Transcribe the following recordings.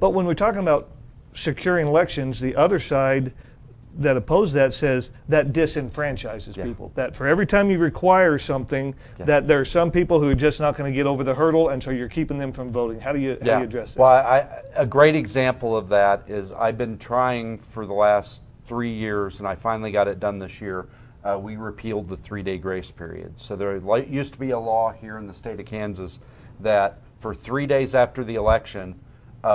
But when we're talking about securing elections, the other side that oppose that says that disenfranchises people. That for every time you require something, that there are some people who are just not going to get over the hurdle, and so you're keeping them from voting. How do you address that? Well, a great example of that is I've been trying for the last 3 years, and I finally got it done this year. We repealed the 3-day grace period. So there used to be a law here in the state of Kansas that for 3 days after the election,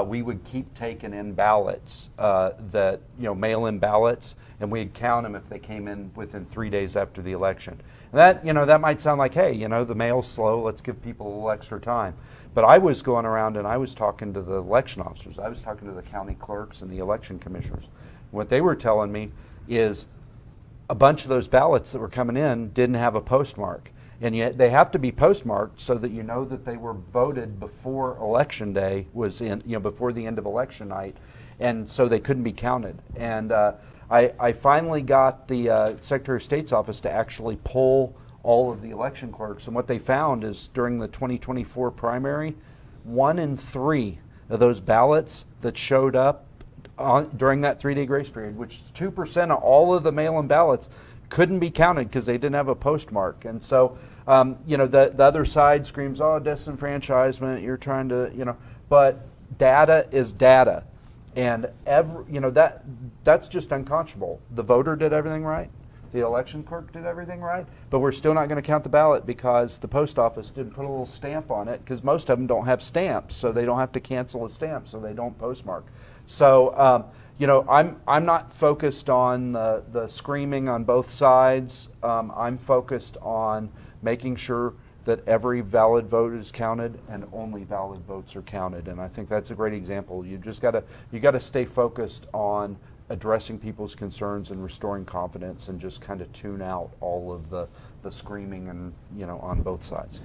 we would keep taking in ballots, mail-in ballots, and we'd count them if they came in within 3 days after the election. And that might sound like, hey, the mail's slow, let's give people a little extra time. But I was going around and I was talking to the election officers, I was talking to the county clerks and the election commissioners. What they were telling me is a bunch of those ballots that were coming in didn't have a postmark. And yet they have to be postmarked so that you know that they were voted before election day was in, before the end of election night, and so they couldn't be counted. And I finally got the Secretary of State's office to actually poll all of the election clerks, and what they found is during the 2024 primary, 1 in 3 of those ballots that showed up during that 3-day grace period, which is 2% of all of the mail-in ballots, couldn't be counted because they didn't have a postmark. And so, the other side screams, oh, disenfranchisement, you're trying to, but data is data. And that's just unconscionable. The voter did everything right. The election clerk did everything right, but we're still not going to count the ballot because the post office didn't put a little stamp on it, because most of them don't have stamps, so they don't have to cancel a stamp, so they don't postmark. So, I'm not focused on the screaming on both sides. I'm focused on making sure that every valid vote is counted and only valid votes are counted. And I think that's a great example. You got to stay focused on addressing people's concerns and restoring confidence, and just kind of tune out all of the screaming and on both sides.